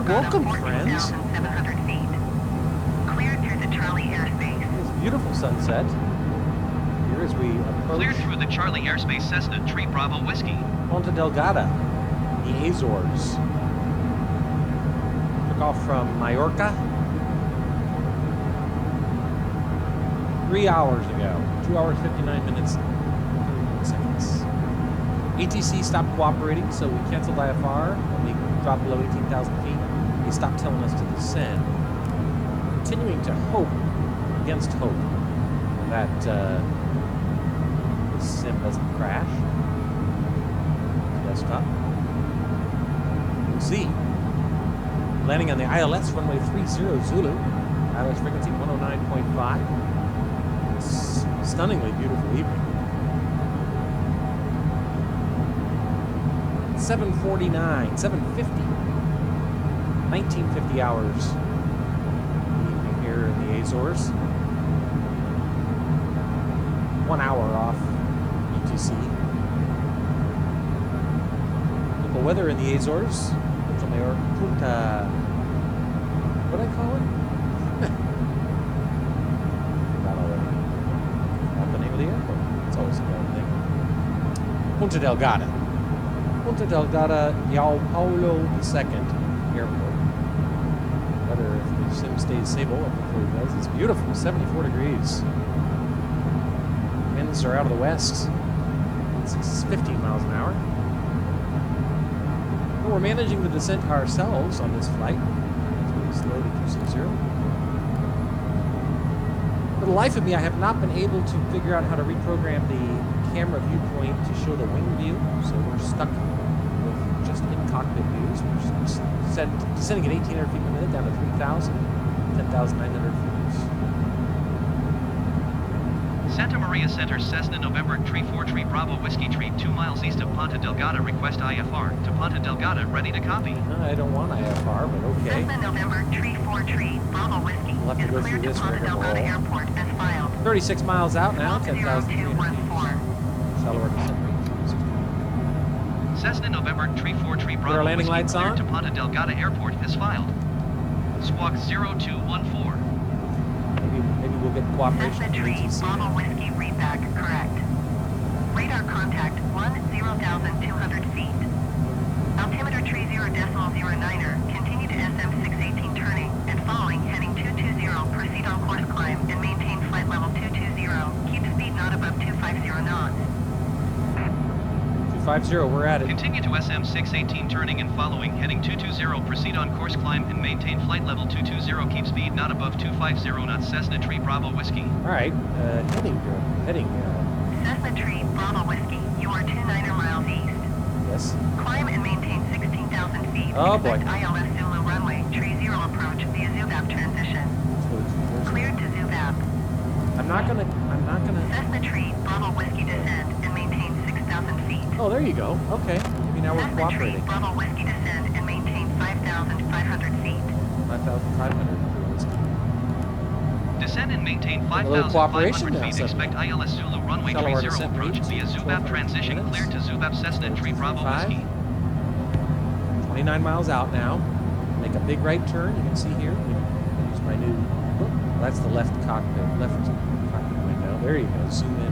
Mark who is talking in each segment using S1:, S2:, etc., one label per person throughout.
S1: welcome, friends.
S2: 14,700 feet. Cleared through the Charlie airspace.
S1: It's a beautiful sunset. Here as we approach
S3: Cleared through the Charlie airspace, Cessna Tree Bravo Whiskey.
S1: Ponta Delgada, the Azores. Took off from Mallorca 3 hours ago. 2 hours, 59 minutes, 31 seconds. ATC stopped cooperating, so we canceled IFR. When we dropped below 18,000 feet, they stopped telling us to descend. Continuing to hope, against hope, that this sim doesn't crash. Desktop. We'll see. Landing on the ILS runway 30 Zulu. ILS frequency 109.5. It's a stunningly beautiful evening. 7:49, 7:50. 1950 hours evening here in the Azores. 1 hour off UTC. Local weather in the Azores. Punta. What do I call it? Forgot already. Not the name of the airport. It's always a bad thing. Ponta Delgada. Ponta Delgada, João Paulo II Airport. Weather, if the sim stays stable, hopefully it does. It's beautiful. 74 degrees. Winds are out of the west. It's 15 miles an hour. But we're managing the descent ourselves on this flight. It's really slow to 260. For the life of me, I have not been able to figure out how to reprogram the camera viewpoint to show the wing view. So we're stuck with just in-cockpit views. We're descending at 1,800 feet per minute down to 3,000, 10,900 feet.
S3: Santa Maria Center, Cessna November Tree 4 Tree Bravo Whiskey Tree 2 miles east of Ponta Delgada. Request IFR to Ponta Delgada. Ready to copy.
S1: I don't want IFR, but okay.
S2: Cessna November Tree 4 Tree Bravo Whiskey
S1: We'll have to
S2: is
S1: go
S2: cleared
S1: through
S2: to
S1: this
S2: Ponta Delgada
S1: rigmarole.
S2: Airport as filed.
S1: 36 miles out now, 10,300 feet.
S2: 0214.
S1: Shallower descent rate.
S3: Cessna November Tree 4 Tree
S1: Put
S3: Bravo
S1: our landing
S3: Whiskey
S1: lights
S3: cleared
S1: on.
S3: to Ponta Delgada Airport as filed. Squawk 0214.
S1: Maybe we'll get cooperation
S2: Cessna
S1: from
S2: Tree
S1: ATC.
S2: Bravo Whiskey readback correct. Radar contact 10,200 feet. Altimeter tree 0.09er. Continue to SM 618 turning and following heading 220. Proceed on course climb and maintain flight level 220. Keep speed not above 250 knots.
S1: 250, we're at it.
S3: Continue to SM 618 turning and following heading 220. Proceed on course climb and maintain flight level 220. Keep speed not above 250 knots. Cessna Tree Bravo Whiskey.
S1: All right, heading.
S2: Cessna Tree Bravo Whiskey, you are 29 miles east.
S1: Yes.
S2: Climb and maintain 16,000 feet.
S1: Oh, boy.
S2: Expect ILS Zulu runway, tree 0 approach via Zubab transition. Cleared to Zubab.
S1: I'm not gonna.
S2: Cessna Tree Bravo Whiskey descend and maintain 6,000 feet.
S1: Oh, there you go. Okay. Maybe now we're
S2: Cessna Tree
S1: cooperating.
S2: Bravo Whiskey descend and maintain 5,500 feet.
S1: 5,500.
S3: Descend and maintain
S1: A little cooperation
S3: 5,500
S1: now,
S3: feet.
S1: suddenly.
S3: Expect ILS Zulu runway
S1: Shallower
S3: 30
S1: descent
S3: approach
S1: rate,
S3: via Zubab
S1: 1,200
S3: transition.
S1: minutes.
S3: Cleared to Zubab Cessna Tree Bravo
S1: 235.
S3: Whiskey.
S1: 29 miles out now. Make a big right turn. You can see here. Use my new. Oh, that's the left cockpit. Left cockpit window. There you go. Zoom in.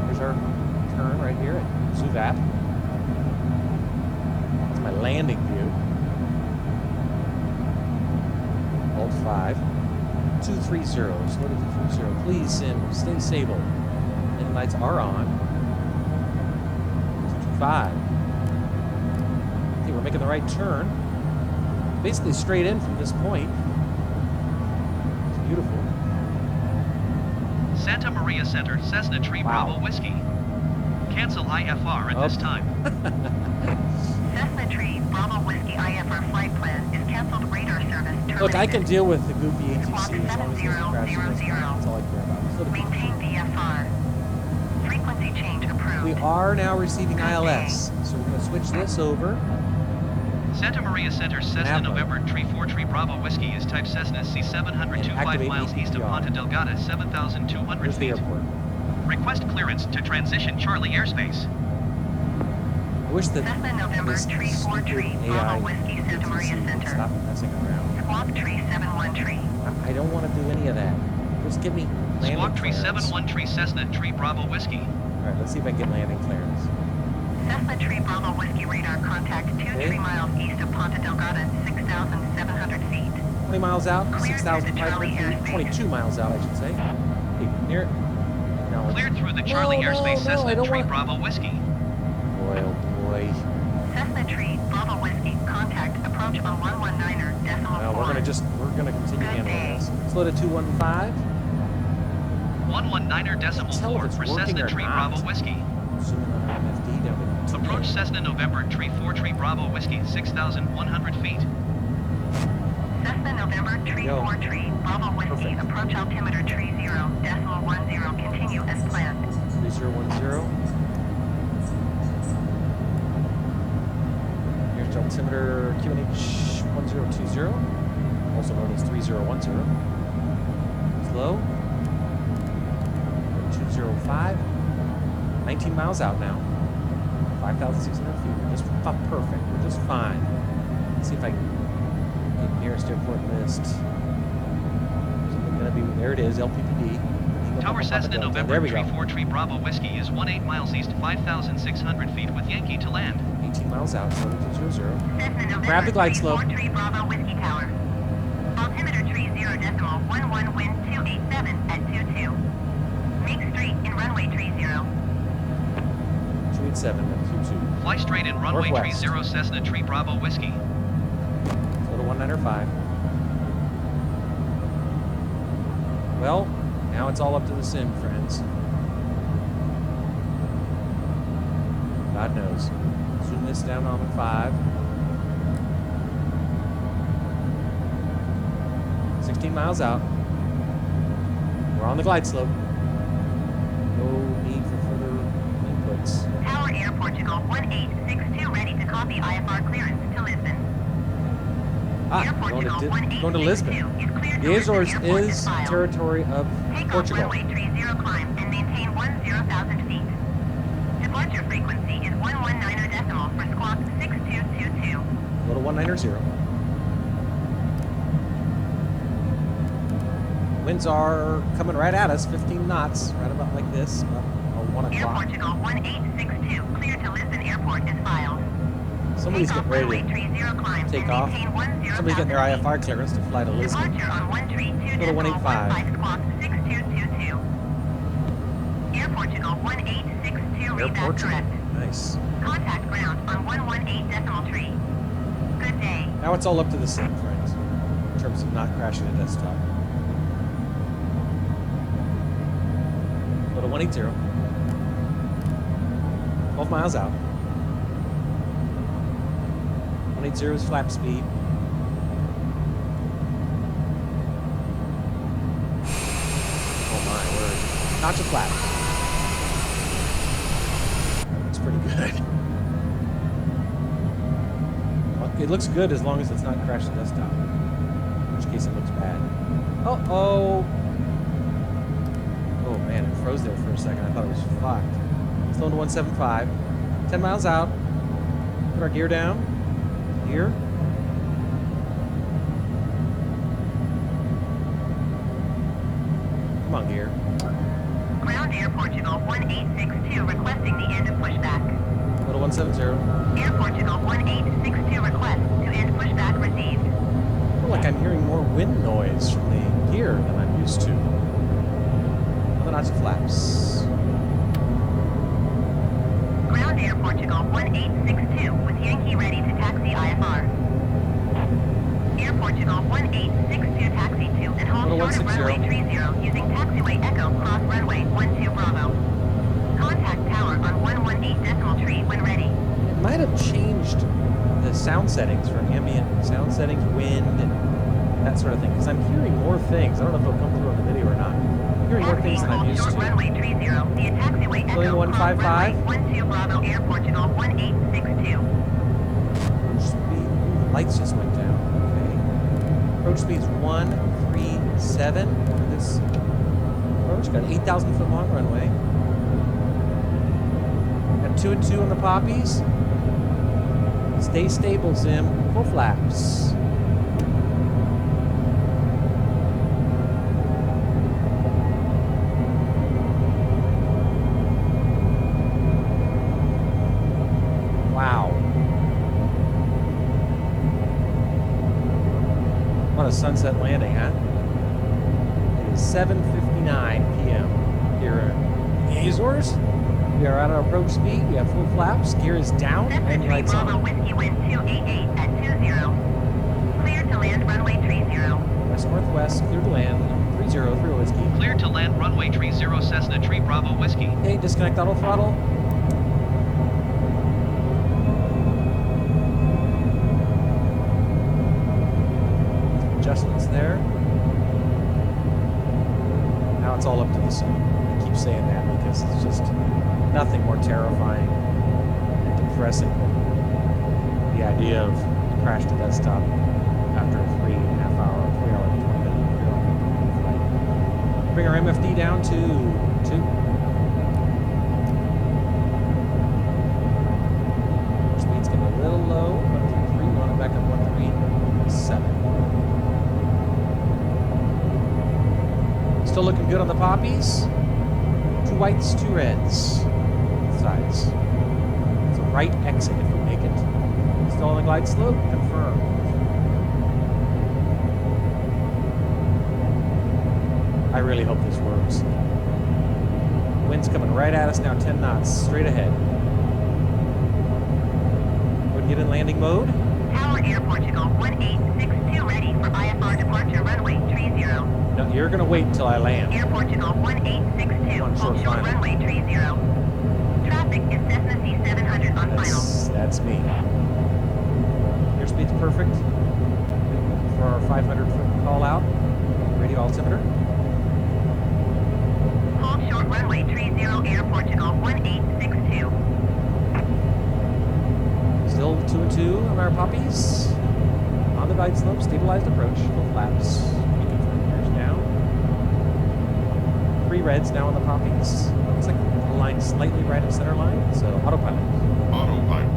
S1: Here's our turn right here at Zubab. That's my landing view. Alt 5. 230. Slow to 230. Please, sim, stay stable. And lights are on. 225. Okay, we're making the right turn. Basically straight in from this point. It's beautiful.
S3: Santa Maria Center, Cessna Tree
S1: Wow.
S3: Bravo Whiskey. Cancel IFR at this time.
S2: Cessna Tree Bravo Whiskey IFR flight plan is canceled radar service terminated.
S1: Look, I can deal with the goofy ATC
S2: Squawk
S1: as long as it doesn't crash.
S2: 7000.
S1: That's all I care about. So
S2: Maintain VFR. Frequency change approved.
S1: we are now receiving ILS. So we're going to switch this over.
S3: Santa Maria Center, Cessna
S1: Napa.
S3: November Tree 4 Tree Bravo Whiskey is type Cessna C700
S1: And
S3: 25
S1: activate
S3: miles east of
S1: ATPR.
S3: Ponta Delgada, 7,200
S1: Here's the
S3: feet.
S1: airport.
S3: Request clearance to transition Charlie airspace.
S1: wish that
S2: Cessna November
S1: this
S2: Tree 4
S1: stupid
S2: Tree,
S1: AI
S2: Bravo Whiskey, Santa Maria
S1: ATC
S2: Center.
S1: stop messing around.
S2: Squawk Tree 71 Tree.
S1: I don't want to do any of that. Just give me landing
S3: Squawk Tree
S1: clearance.
S3: 71 Tree Cessna Tree Bravo Whiskey.
S1: All right, let's see if I can get landing clearance.
S2: Cessna Tree Bravo Whiskey radar contact 23 miles east of Ponta Delgada, 6,700 feet.
S1: 20 miles out,
S2: Cleared through the
S1: 6,500
S2: Charlie
S1: feet.
S2: airspace.
S1: 22 miles out, I should say. Okay, near. No,
S3: Cleared through the Charlie airspace Cessna Tree Bravo Whiskey.
S1: Boy, oh boy.
S2: Cessna Tree Bravo Whiskey contact approach on 119er decimal
S1: No, we're
S2: 4.
S1: gonna continue
S2: Good
S1: handling
S2: day.
S1: this. Let's load a 215.
S3: 119er decimal
S1: Tell if
S3: 4
S1: it's
S3: for
S1: working
S3: Cessna
S1: or
S3: Tree
S1: not.
S3: Bravo Whiskey.
S1: Zooming on our MFD down to
S3: Approach Cessna November Tree 4 Tree Bravo Whiskey, 6,100 feet.
S2: Cessna November Tree
S1: Go.
S2: 4 Tree Bravo Whiskey
S1: Perfect.
S2: approach altimeter tree 0 decimal 10 continue as planned.
S1: 3010. Here's altimeter QNH 1020, also known as 3010. Slow. 205. 19 miles out now. 5,600 feet. We're just perfect. We're just fine. Let's see if I can get nearest airport list. Is it gonna be? There it is. LPPD.
S3: Tower Cessna
S1: There
S3: November
S1: we
S3: Tree
S1: go.
S3: 4 Tree Bravo Whiskey is 18 miles east, 5,600 feet with Yankee to land.
S1: 18 miles out. 7200.
S2: Cessna November
S1: Grab the glide
S2: Tree
S1: slope.
S2: 4 Tree Bravo Whiskey Tower. Altimeter tree 0 decimal 11 wind 287 at 22. Make straight in runway tree 0.
S1: 287 and 22.
S3: Fly straight in runway Tree
S1: Northwest.
S3: 0 Cessna Tree Bravo Whiskey.
S1: Go to 195. Well, now it's all up to the sim, friends. God knows. Zoom this down on the 5. 16 miles out. We're on the glide slope. No need for further inputs.
S2: Tower Air Portugal 1862 ready to copy IFR clearance to Lisbon. Air
S1: Going
S2: Portugal
S1: to
S2: 1862
S1: Lisbon.
S2: is cleared
S1: The
S2: to Lisbon
S1: Azores
S2: Airport
S1: is
S2: as filed.
S1: territory of
S2: Take off
S1: Portugal.
S2: runway tree 0 climb and maintain 10,000 feet. Departure frequency is 119er decimal for squawk 6222.
S1: Go to 190. Winds are coming right at us, 15 knots, right about like this, about 1
S2: Air
S1: o'clock.
S2: Portugal 1862 cleared to Lisbon Airport is filed.
S1: Somebody's
S2: Take off
S1: getting
S2: runway
S1: ready
S2: tree 0 climb
S1: to take
S2: and
S1: off.
S2: maintain 10,000
S1: Somebody's getting their
S2: feet.
S1: IFR clearance to fly to Lisbon.
S2: Departure on 1 tree 2
S1: Go to
S2: decimal
S1: 185.
S2: 15 squawk 6222. Air Portugal 1862
S1: Air
S2: read that
S1: Portugal.
S2: correct.
S1: Nice.
S2: Contact ground on 118 decimal tree. Good day.
S1: Now it's all up to the sim, friends, in terms of not crashing the desktop. Go to 180. 12 miles out. 180 is flap speed. Oh my word. Not to flap. It's pretty good. Well, it looks good as long as it's not crashed the desktop. In which case it looks bad. Oh man, it froze there for a second. I thought it was fucked. Slow to 175. 10 miles out. Put our gear down. Here. Come on, gear.
S2: Ground Air Portugal 1862 requesting the end of pushback.
S1: Go to 170.
S2: Air Portugal 1862 request to end pushback received.
S1: I feel like I'm hearing more wind noise from the gear than I'm used to. Another notch of flaps.
S2: Ground Air Portugal 1862 with Yankee ready to taxi IFR. Air Portugal 1862 taxi to and hold
S1: Go to
S2: short of
S1: 160.
S2: runway 30 using taxiway Echo cross runway 12 Bravo. Contact tower on 118 decimal tree when ready.
S1: It might have changed the sound settings for ambient sound settings, wind, and that sort of thing, because I'm hearing more things. I don't know if it'll come through on the video or not. I'm hearing more things than I'm used
S2: short
S1: to.
S2: runway 30 via taxiway Echo
S1: Going
S2: cross
S1: 155.
S2: runway 12 Bravo Air Portugal 1862.
S1: Approach speed. Ooh, the lights just went down. Okay. Approach speed is 137 for this approach. Got an 8,000 foot long runway. Got 2 and 2 on the poppies. Stay stable, Zim. Full flaps. Wow. What a sunset landing, huh? It is 7:59 p.m. here in the Azores. We are at our approach speed. We have full flaps. Gear is down and lights
S2: Bravo
S1: on.
S2: Whiskey wind 288 at 20. Clear to land runway 30.
S1: West northwest, clear to land. 30 whiskey.
S3: Clear to land runway 30 Cessna Tree Bravo Whiskey.
S1: Okay, disconnect auto throttle. Adjustments there. Now it's all up to the sun. I keep saying that because it's just nothing more terrifying and depressing than the idea of a crash to death stop after a 3.5 hour, 3 hour, 20-minute flight. Bring our MFD down to 2. Speed's getting a little low. 133. We want it back up 137. Still looking good on the poppies. 2 whites, 2 reds. Both sides. It's a right exit if we make it. Still on the glide slope. Confirmed. I really hope this works. Wind's coming right at us now, 10 knots, straight ahead. Go and get in landing mode.
S2: Tower Air Portugal 1862 ready for IFR departure runway 30.
S1: No, you're gonna wait until I land.
S2: Air Portugal 1862
S1: One short
S2: hold short
S1: final.
S2: runway 30. Traffic is Cessna C700 on final.
S1: That's me. Airspeed's perfect. For our 500-foot call out. Radio altimeter.
S2: Hold short runway 30 Air Portugal 1862.
S1: Still 2 and 2 on our poppies. On the glide slope, stabilized approach, full flaps. Gears down. 3 reds now on the poppies. Looks like the line slightly right of center line, so autopilot.
S4: Autopilot.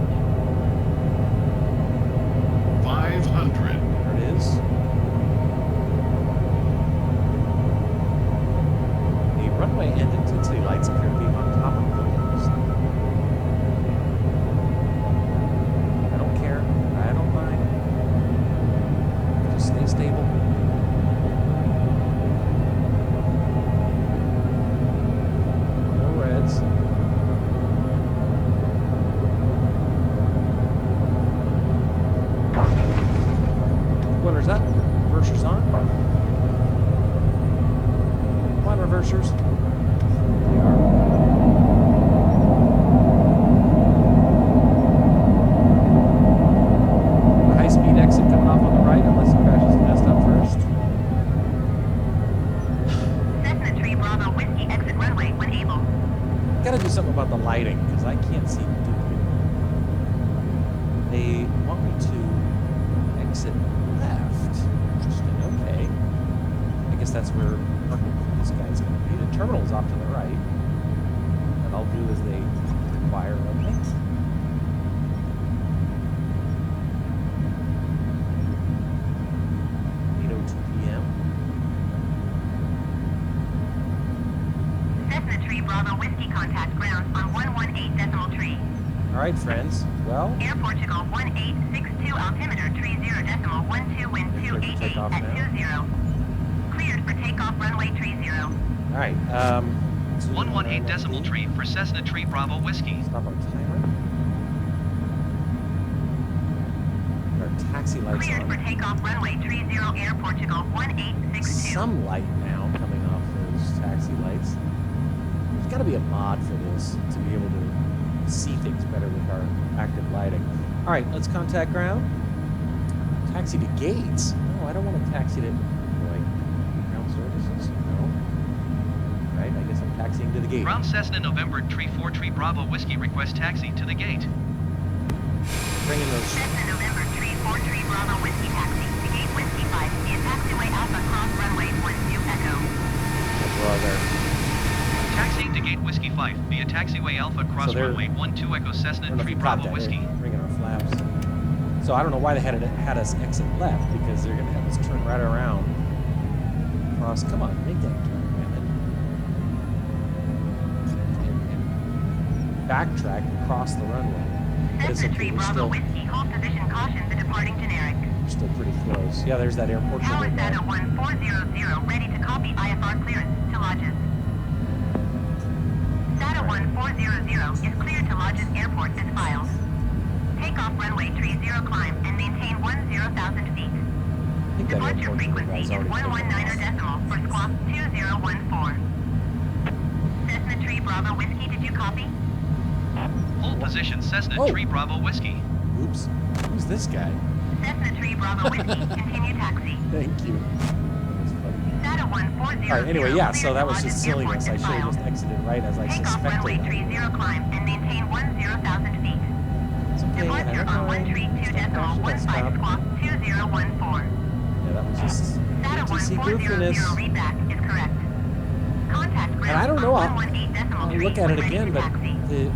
S4: 500.
S1: There it is. The runway and intensity lights appear to be on top of the buildings. I don't care. I don't mind. Just stay stable. No reds. Spoilers up. Reversers on. Come on, reversers. They are. A high-speed exit coming off on the right, unless it crashes the nest up first.
S2: Cessna Tree Bravo Whiskey exit runway when able.
S1: Gotta do something about the lighting, because I can't see the dude. They want me to exit left. Interesting, okay. I guess that's where parking for this guy's gonna be. The terminal's off to the right. And I'll do as they require of me. 8:02 p.m.
S2: Cessna Tree Bravo Whiskey contact ground on 118.3.
S1: All right, friends. Well,
S2: Air Portugal 1862 altimeter 30.12 wind
S1: Cleared for
S2: 288
S1: takeoff
S2: at
S1: now.
S2: 20. Cleared for takeoff runway 30.
S1: all right.
S3: 118.3 for Cessna Tree Bravo Whiskey.
S1: Stop our timer. Our taxi lights
S2: Cleared for
S1: on.
S2: takeoff runway 30 Air Portugal 1862.
S1: Some light now coming off those taxi lights. There's got to be a mod for this to be able to see things better with our active lighting. All right, let's contact ground. Taxi to gates. No, I don't want to taxi to like ground services. No. Right, I guess I'm taxiing to the gate.
S3: Ground Cessna November Tree 4 Tree Bravo Whiskey request taxi to the gate.
S1: Bringing those.
S2: Cessna November 343 Bravo Whiskey taxi to gate Whiskey 5 via taxiway Alpha cross runway 12 Echo.
S1: We're all there.
S3: Taxiing to gate Whiskey 5 via taxiway Alpha cross
S1: So they're-
S3: runway 12 Echo
S1: I
S3: Cessna
S1: don't know if
S3: Tree
S1: you caught
S3: Bravo
S1: that.
S3: Whiskey.
S1: They're bringing our flaps. So I don't know why they had us exit left, because they're going to have us turn right around. Cross. Come on, make that turn, and backtrack and cross the runway. But it's
S2: Cessna
S1: okay,
S2: 3
S1: we're
S2: Bravo
S1: still,
S2: Whiskey, hold position, caution, the departing generic.
S1: we're still pretty close. Yeah, there's that airport
S2: Tower
S1: over there.
S2: Sata 1400, ready to copy IFR clearance to Lodges. Sata 1400 is cleared to Lodges Airport as filed. Take off runway 30 climb and maintain 10,000 feet.
S1: I think that
S2: Departure
S1: airport
S2: frequency is
S1: already taken
S2: 119
S1: off.
S2: decimal for squawk 2014. Cessna 3 Bravo Whiskey, did you copy?
S3: Hold position Cessna
S1: Oh.
S3: 3 Bravo Whiskey.
S1: Oops. Who's this guy?
S2: Cessna 3 Bravo Whiskey, continue taxi.
S1: Thank you. That was funny.
S2: Sata 1400.
S1: All right, anyway, yeah, so
S2: cleared
S1: that
S2: to
S1: was
S2: Lodges
S1: just
S2: Airport
S1: silliness. I
S2: as
S1: should have
S2: filed.
S1: just exited right as I
S2: Take off
S1: suspected.
S2: runway
S1: I
S2: 30
S1: would.
S2: climb and maintain 10,000 feet.
S1: It's okay,
S2: Departure
S1: never
S2: on
S1: mind.
S2: 132 decimal
S1: Stop.
S2: 15 squawk 2014.
S1: Yeah, that was just
S2: Sata
S1: ATC
S2: 1400
S1: goofiness.
S2: readback is correct. Contact ground
S1: And I don't know,
S2: on
S1: I'll
S2: 118 decimal
S1: I'll
S2: tree
S1: look at
S2: when
S1: it
S2: ready
S1: again,
S2: to
S1: but
S2: taxi.
S1: the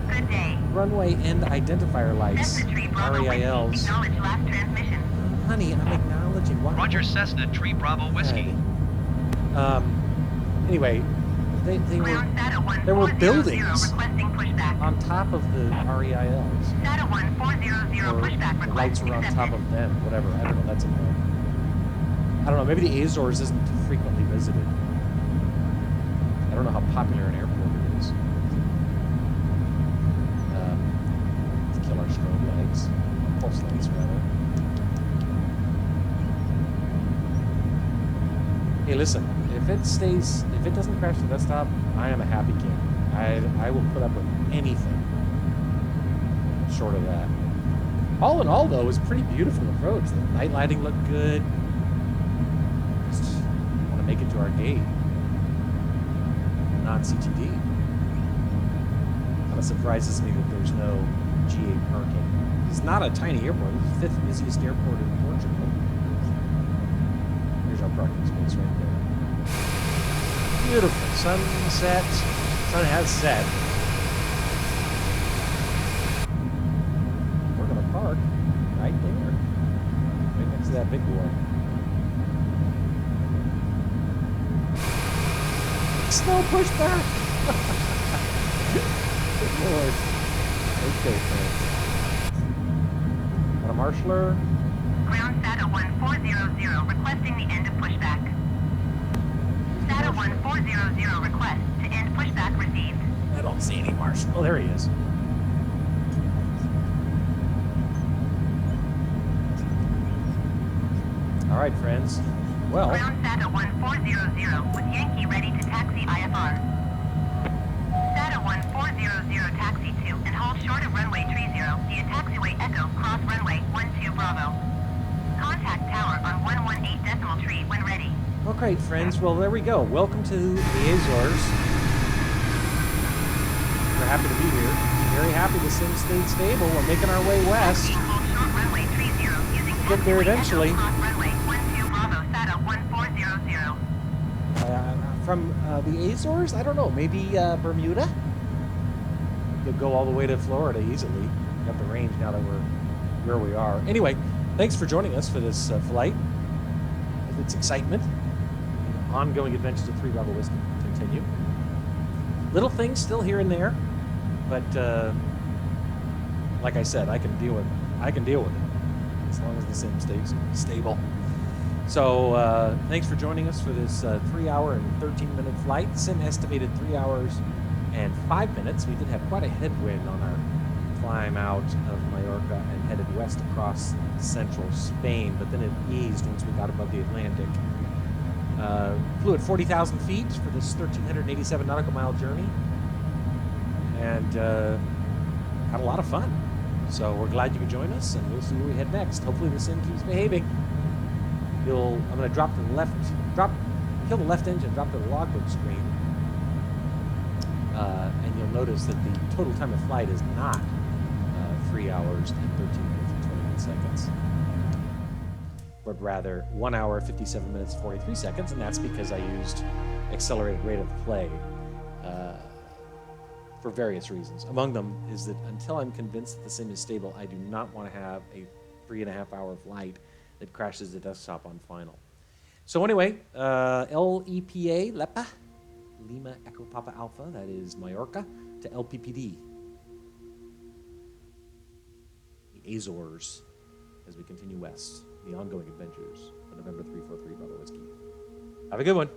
S2: Good day.
S1: runway end identifier lights,
S2: Cessna 3 Bravo Whiskey,
S1: REILs.
S2: acknowledge last transmission.
S1: Honey, I'm acknowledging. What?
S3: Roger Cessna 3 Bravo Whiskey.
S1: Anyway, they were
S2: Ground Sata 1400
S1: there were buildings
S2: requesting pushback.
S1: on top of the REILs.
S2: Sata 1400
S1: Or
S2: pushback
S1: the
S2: request
S1: lights were on
S2: accepted.
S1: top of them, whatever. I don't know, that's annoying. I don't know, maybe the Azores isn't frequently visited. I don't know how popular an airport it is. Let's kill our strobe lights. Pulse lights, rather. Hey, listen, if it doesn't crash the desktop, I am a happy king. I will put up with anything short of that. All in all, though, it was a pretty beautiful approach. The night lighting looked good. Just want to make it to our gate. Not CTD. Kind of surprises me that there's no G8 parking. It's not a tiny airport. It's the 5th busiest airport in Portugal. Here's our parking space right there. Beautiful. Sunset. Sun has set. We're going to park right there. Right next to that big boy. Snow pushback! Good Lord. Okay, thanks. Got a marshaller.
S2: Ground Sata 1400 requesting the end of pushback. Sata 1400 request to end pushback received.
S1: I don't see any marshal. Oh, there he is. All right, friends. Well,
S2: Ground Sata 1400 with Yankee ready to taxi IFR. Sata 1400 taxi to and hold short of runway 30 via taxiway Echo cross runway 12 Bravo. Contact tower on 118 decimal tree when ready.
S1: okay, friends. Well, there we go. Welcome to the Azores. We're happy to be here. Very happy the sim stayed stable. We're making our way west.
S2: Taxiing hold short runway 30 using
S1: Get there
S2: taxiway
S1: eventually.
S2: Echo cross runway 12 Bravo Sata 1400.
S1: From the Azores? I don't know. Maybe Bermuda? You'll go all the way to Florida easily. Got the range now that we're where we are. Anyway, thanks for joining us for this flight. With its excitement, ongoing adventures of 3 Bravo Whiskey continue. Little things still here and there, but like I said, I can deal with it as long as the sim stays stable. So thanks for joining us for this 3 hour and 13-minute flight. Sim estimated 3 hours and 5 minutes. We did have quite a headwind on our climb out of Mallorca and headed west across central Spain, but then it eased once we got above the Atlantic. Flew at 40,000 feet for this 1,387 nautical mile journey, and had a lot of fun. So we're glad you could join us, and we'll see where we head next. Hopefully the sim keeps behaving. I'm going to drop to the left, kill the left engine, drop to the logbook screen, and you'll notice that the total time of flight is not 3 hours and 13 minutes and 21 seconds, but rather 1 hour, 57 minutes, 43 seconds, and that's because I used accelerated rate of play for various reasons. Among them is that until I'm convinced that the sim is stable, I do not want to have a 3.5-hour flight that crashes the desktop on final. So anyway, LEPA, Lima Echo Papa Alpha, that is Mallorca, to LPPD, the Azores, as we continue west, the ongoing adventures of November 343 Bravo Whiskey. Have a good one.